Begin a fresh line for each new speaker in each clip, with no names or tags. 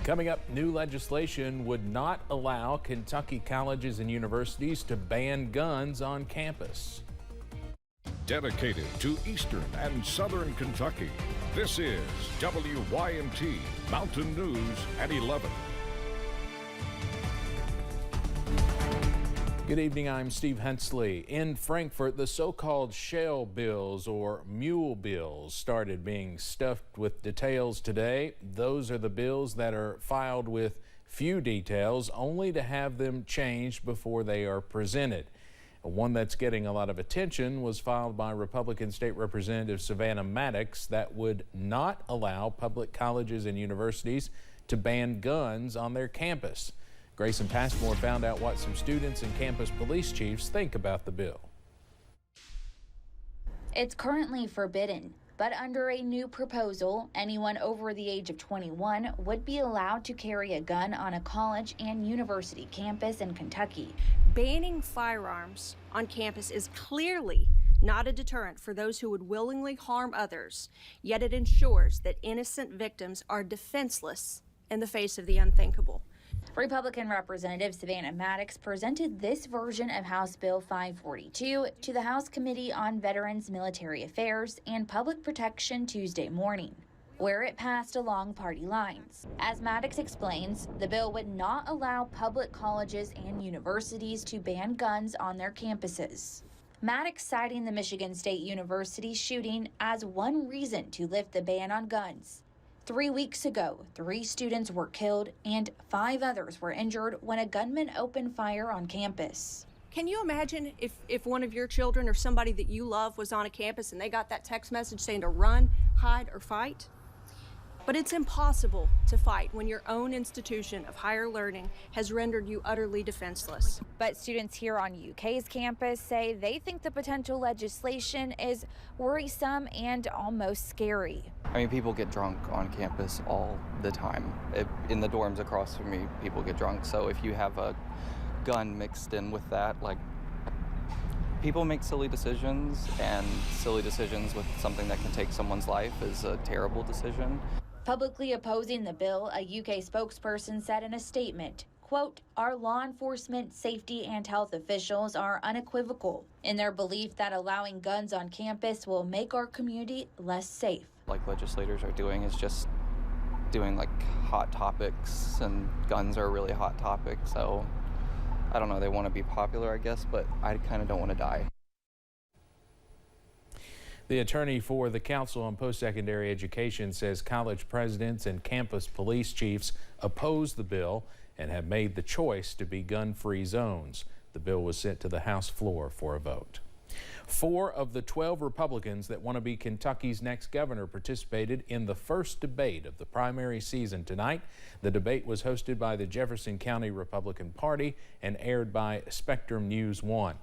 Coming up, new legislation would not allow Kentucky colleges and universities to ban guns on campus.
Dedicated to Eastern and Southern Kentucky, this is WYMT Mountain News at 11.
Good evening, I'm Steve Hensley. In Frankfort, the so-called shell bills or mule bills started being stuffed with details today. Those are the bills that are filed with few details, only to have them changed before they are presented. One that's getting a lot of attention was filed by Republican State Representative Savannah Maddox that would not allow public colleges and universities to ban guns on their campus. Grayson Passmore found out what some students and campus police chiefs think about the bill.
It's currently forbidden, but under a new proposal, anyone over the age of 21 would be allowed to carry a gun on a college and university campus in Kentucky.
Banning firearms on campus is clearly not a deterrent for those who would willingly harm others, yet it ensures that innocent victims are defenseless in the face of the unthinkable.
Republican Representative Savannah Maddox presented this version of House Bill 542 to the House Committee on Veterans, Military Affairs, and Public Protection Tuesday morning, where it passed along party lines. As Maddox explains, the bill would not allow public colleges and universities to ban guns on their campuses. Maddox citing the Michigan State University shooting as one reason to lift the ban on guns. 3 weeks ago, 3 students were killed and 5 others were injured when a gunman opened fire on campus.
Can you imagine if one of your children or somebody that you love was on a campus and they got that text message saying to run, hide, or fight? But it's impossible to fight when your own institution of higher learning has rendered you utterly defenseless.
But students here on UK's campus say they think the potential legislation is worrisome and almost scary.
I mean, people get drunk on campus all the time. In the dorms across from me, people get drunk. So if you have a gun mixed in with that, like, people make silly decisions, and silly decisions with something that can take someone's life is a terrible decision.
Publicly opposing the bill, a UK spokesperson said in a statement, quote, "Our law enforcement, safety, and health officials are unequivocal in their belief that allowing guns on campus will make our community less safe."
Like legislators are doing is just doing like hot topics, and guns are a really hot topic. So I don't know, they want to be popular, I guess, but I kind of don't want to die.
The attorney for the Council on Post-Secondary Education says college presidents and campus police chiefs oppose the bill and have made the choice to be gun-free zones. The bill was sent to the House floor for a vote. 4 of the 12 Republicans that want to be Kentucky's next governor participated in the first debate of the primary season tonight. The debate was hosted by the Jefferson County Republican Party and aired by Spectrum News 1.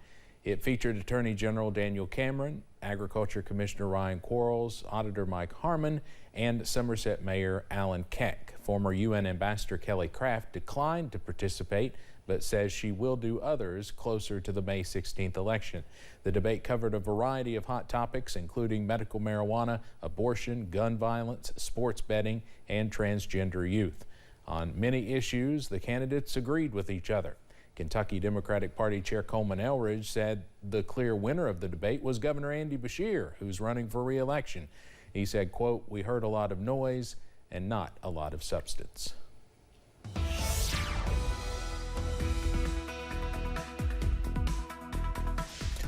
It featured Attorney General Daniel Cameron, Agriculture Commissioner Ryan Quarles, Auditor Mike Harmon, and Somerset Mayor Alan Keck. Former UN Ambassador Kelly Craft declined to participate, but says she will do others closer to the May 16th election. The debate covered a variety of hot topics, including medical marijuana, abortion, gun violence, sports betting, and transgender youth. On many issues, the candidates agreed with each other. Kentucky Democratic Party Chair Coleman Elridge said the clear winner of the debate was Governor Andy Beshear, who's running for re-election. He said, quote, "We heard a lot of noise and not a lot of substance."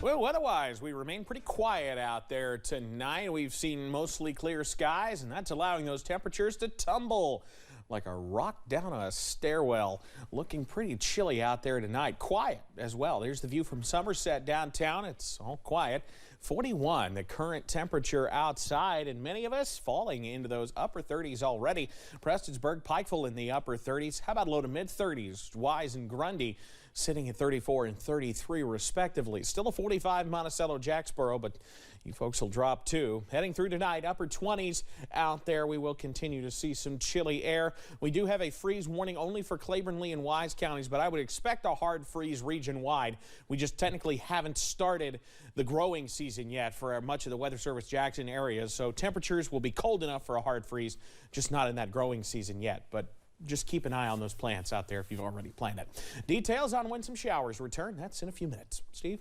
Well, weather-wise, we remain pretty quiet out there tonight. We've seen mostly clear skies, and that's allowing those temperatures to tumble like a rock down a stairwell. Looking pretty chilly out there tonight. Quiet as well. There's the view from Somerset downtown. It's all quiet. 41, the current temperature outside, and many of us falling into those upper 30s already. Prestonsburg, Pikeville in the upper 30s. How about low to mid 30s? Wise and Grundy sitting at 34 and 33 respectively. Still a 45 Monticello, Jacksboro, but you folks will drop too. Heading through tonight, upper 20s out there. We will continue to see some chilly air. We do have a freeze warning only for Claiborne, Lee, and Wise counties, but I would expect a hard freeze region-wide. We just technically haven't started the growing season yet for much of the Weather Service Jackson areas, so temperatures will be cold enough for a hard freeze, just not in that growing season yet. But just keep an eye on those plants out there if you've already planted. Details on when some showers return, that's in a few minutes. Steve?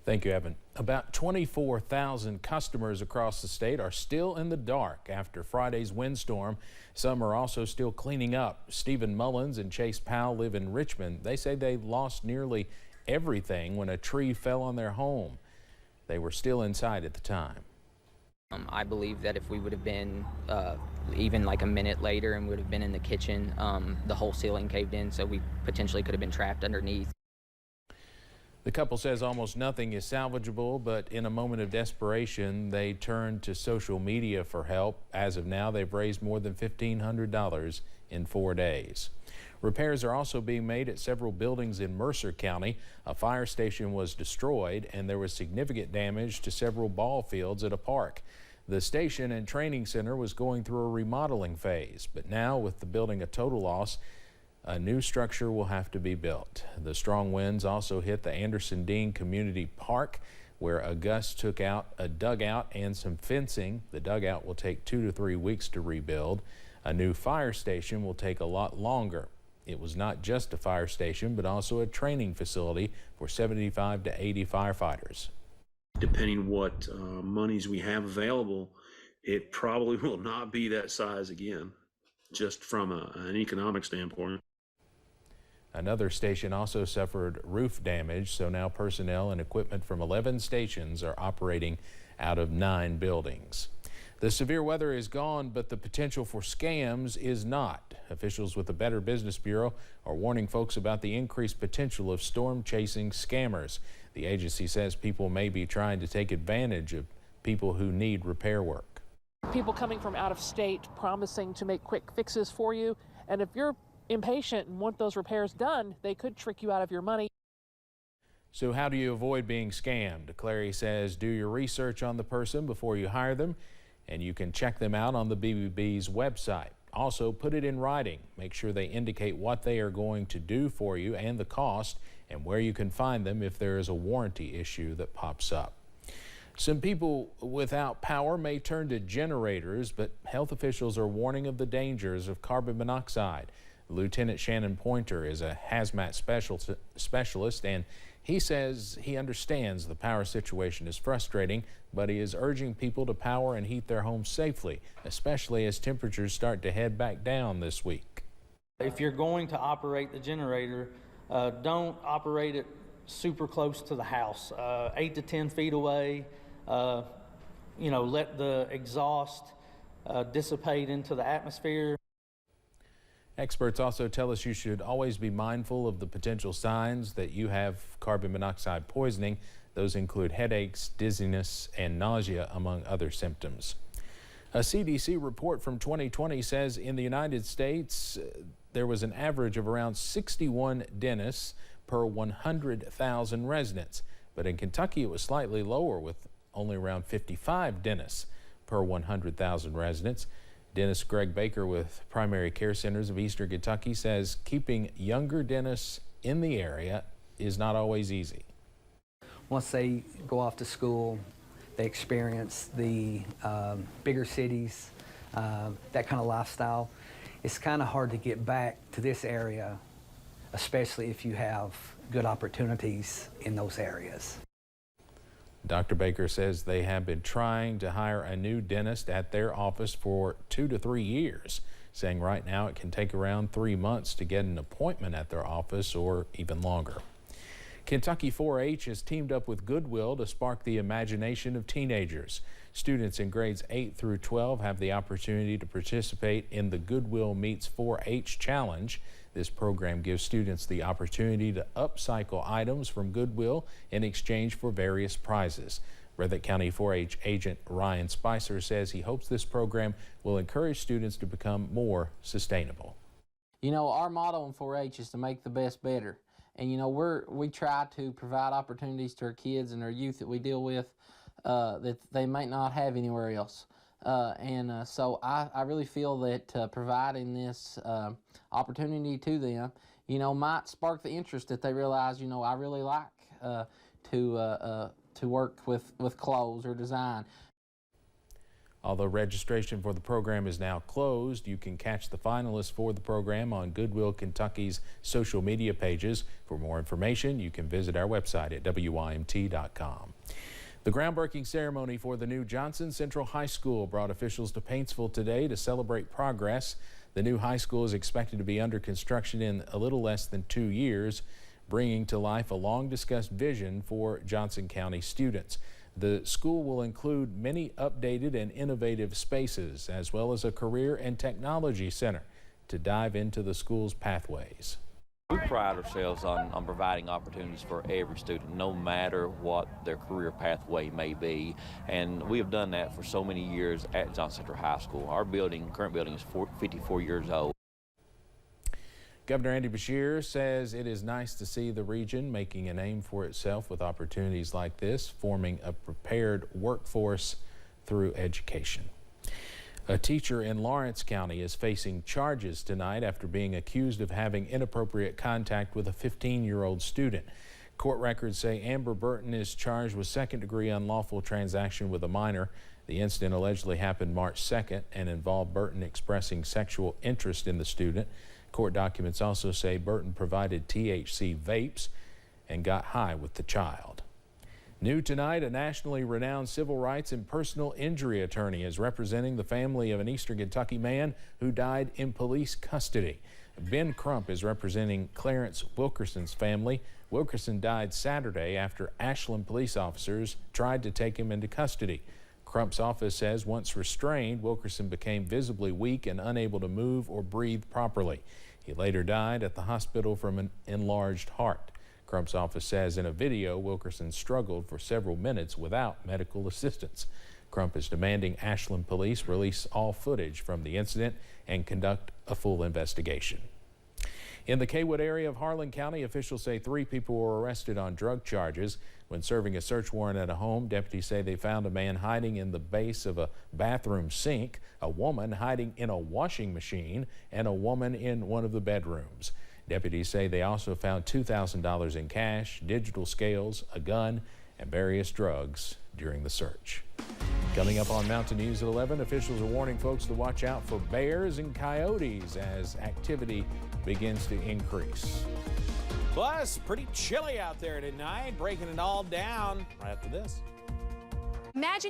Thank you, Evan. About 24,000 customers across the state are still in the dark after Friday's windstorm. Some are also still cleaning up. Stephen Mullins and Chase Powell live in Richmond. They say they lost nearly everything when a tree fell on their home. They were still inside at the time.
I believe that if we would have been even like a minute later and would have been in the kitchen, the whole ceiling caved in, so we potentially could have been trapped underneath.
The couple says almost nothing is salvageable, but in a moment of desperation, they turned to social media for help. As of now, they've raised more than $1,500 in 4 days. Repairs are also being made at several buildings in Mercer County. A fire station was destroyed, and there was significant damage to several ball fields at a park. The station and training center was going through a remodeling phase, but now with the building a total loss, a new structure will have to be built. The strong winds also hit the Anderson Dean Community Park, where a gust took out a dugout and some fencing. The dugout will take 2 to 3 weeks to rebuild. A new fire station will take a lot longer. It was not just a fire station, but also a training facility for 75 to 80 firefighters.
Depending what monies we have available, it probably will not be that size again, just from an economic standpoint.
Another station also suffered roof damage, so now personnel and equipment from 11 stations are operating out of 9 buildings. The severe weather is gone, but the potential for scams is not. Officials with the Better Business Bureau are warning folks about the increased potential of storm-chasing scammers. The agency says people may be trying to take advantage of people who need repair work.
People coming from out of state promising to make quick fixes for you, and if you're impatient and want those repairs done, they could trick you out of your money.
So how do you avoid being scammed? Clary says do your research on the person before you hire them, and you can check them out on the BBB's website. Also, put it in writing. Make sure they indicate what they are going to do for you and the cost, and where you can find them if there is a warranty issue that pops up. Some people without power may turn to generators, but health officials are warning of the dangers of carbon monoxide. Lieutenant Shannon Pointer is a hazmat specialist, and he says he understands the power situation is frustrating, but he is urging people to power and heat their homes safely, especially as temperatures start to head back down this week.
If you're going to operate the generator, don't operate it super close to the house, 8 to 10 feet away. Let the exhaust dissipate into the atmosphere.
Experts also tell us you should always be mindful of the potential signs that you have carbon monoxide poisoning. Those include headaches, dizziness, and nausea, among other symptoms. A CDC report from 2020 says in the United States, there was an average of around 61 dentists per 100,000 residents. But in Kentucky, it was slightly lower, with only around 55 dentists per 100,000 residents. Dentist Greg Baker with Primary Care Centers of Eastern Kentucky says keeping younger dentists in the area is not always easy.
Once they go off to school, they experience the bigger cities, that kind of lifestyle. It's kind of hard to get back to this area, especially if you have good opportunities in those areas.
Dr. Baker says they have been trying to hire a new dentist at their office for 2 to 3 years, saying right now it can take around 3 months to get an appointment at their office, or even longer. Kentucky 4-H has teamed up with Goodwill to spark the imagination of teenagers. Students in grades 8 through 12 have the opportunity to participate in the Goodwill Meets 4-H Challenge. This program gives students the opportunity to upcycle items from Goodwill in exchange for various prizes. Breathitt County 4-H agent Ryan Spicer says he hopes this program will encourage students to become more sustainable.
You know, our motto in 4-H is to make the best better. And you know, we try to provide opportunities to our kids and our youth that we deal with that they might not have anywhere else. So I really feel that providing this opportunity to them, you know, might spark the interest that they realize, you know, I really like to work with clothes or design.
Although registration for the program is now closed, you can catch the finalists for the program on Goodwill Kentucky's social media pages. For more information, you can visit our website at WYMT.com. The groundbreaking ceremony for the new Johnson Central High School brought officials to Paintsville today to celebrate progress. The new high school is expected to be under construction in a little less than 2 years, bringing to life a long-discussed vision for Johnson County students. The school will include many updated and innovative spaces, as well as a career and technology center to dive into the school's pathways.
We pride ourselves on providing opportunities for every student, no matter what their career pathway may be. And we have done that for so many years at Johnson Central High School. Our current building is 54 years old.
Governor Andy Beshear says it is nice to see the region making a name for itself with opportunities like this, forming a prepared workforce through education. A teacher in Lawrence County is facing charges tonight after being accused of having inappropriate contact with a 15-year-old student. Court records say Amber Burton is charged with second-degree unlawful transaction with a minor. The incident allegedly happened March 2nd and involved Burton expressing sexual interest in the student. Court documents also say Burton provided THC vapes and got high with the child. New tonight, a nationally renowned civil rights and personal injury attorney is representing the family of an Eastern Kentucky man who died in police custody. Ben Crump is representing Clarence Wilkerson's family. Wilkerson died Saturday after Ashland police officers tried to take him into custody. Crump's office says once restrained, Wilkerson became visibly weak and unable to move or breathe properly. He later died at the hospital from an enlarged heart. Crump's office says in a video, Wilkerson struggled for several minutes without medical assistance. Crump is demanding Ashland police release all footage from the incident and conduct a full investigation. In the Kaywood area of Harlan County, officials say 3 people were arrested on drug charges. When serving a search warrant at a home, deputies say they found a man hiding in the base of a bathroom sink, a woman hiding in a washing machine, and a woman in one of the bedrooms. Deputies say they also found $2,000 in cash, digital scales, a gun, and various drugs during the search. Coming up on Mountain News at 11, officials are warning folks to watch out for bears and coyotes as activity begins to increase.
Plus, pretty chilly out there tonight, breaking it all down right after this.
Imagine